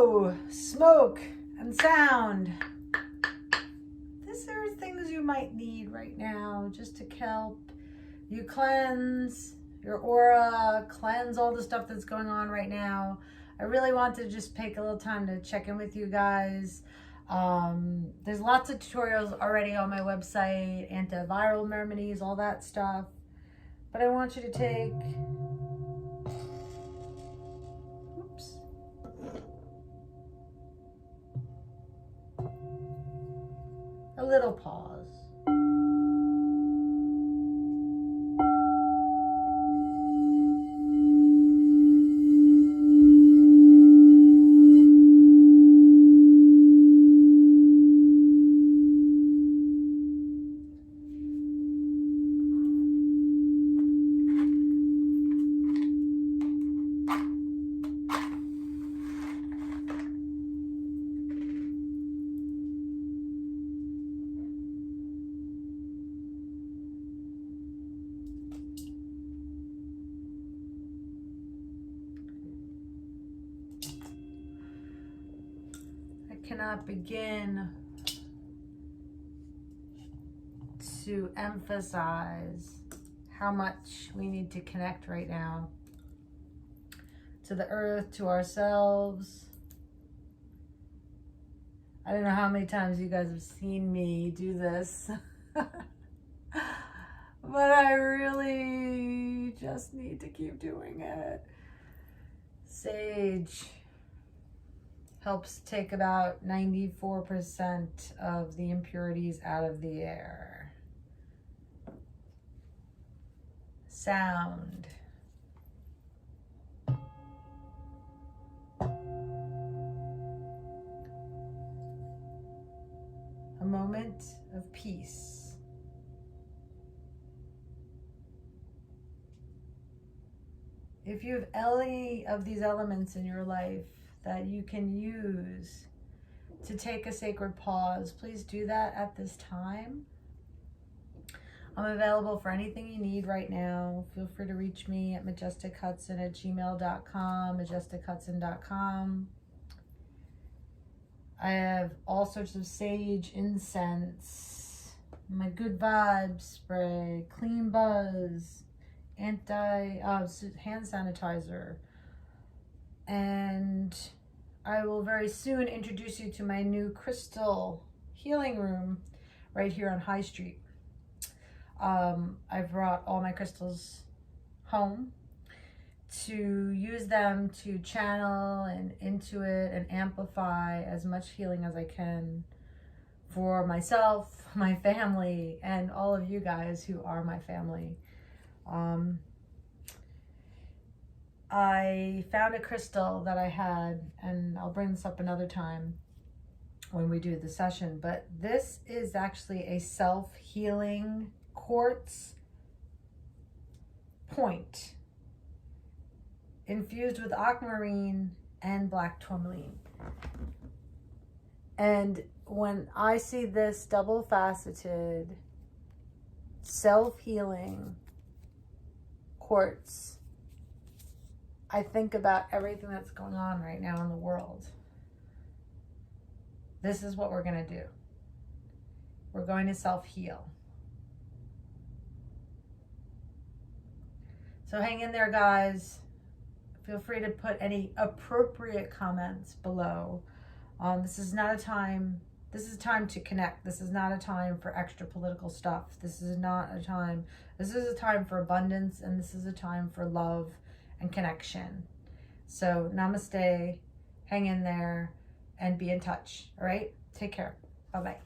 Hello, smoke and sound. These are things you might need right now just to help you cleanse your aura, cleanse all the stuff that's going on right now. I really want to just take a little time to check in with you guys. There's lots of tutorials already on my website, antiviral remedies, all that stuff. But I want you to take, a little pause. Cannot begin to emphasize how much we need to connect right now to the earth, to ourselves. I don't know how many times you guys have seen me do this, but I really just need to keep doing it. Sage helps take about 94% of the impurities out of the air. Sound. A moment of peace. If you have any of these elements in your life that you can use to take a sacred pause, please do that at this time. I'm available for anything you need right now. Feel free to reach me at majestichudson@gmail.com, majestichudson.com. I have all sorts of sage incense, my good vibes spray, clean buzz, hand sanitizer. And I will very soon introduce you to my new crystal healing room right here on High Street. I brought all my crystals home to use them to channel and intuit and amplify as much healing as I can for myself, my family, and all of you guys who are my family. I found a crystal that I had, and I'll bring this up another time when we do the session, but this is actually a self-healing quartz point infused with aquamarine and black tourmaline. And when I see this double-faceted self-healing quartz, I think about everything that's going on right now in the world. This is what we're going to do. We're going to self-heal. So hang in there, guys. Feel free to put any appropriate comments below. This is not a time, this is time to connect. This is not a time for extra political stuff. This is not a time, this is a time for abundance, and this is a time for love and connection. So namaste, hang in there, and be in touch. All right, take care. Bye-bye.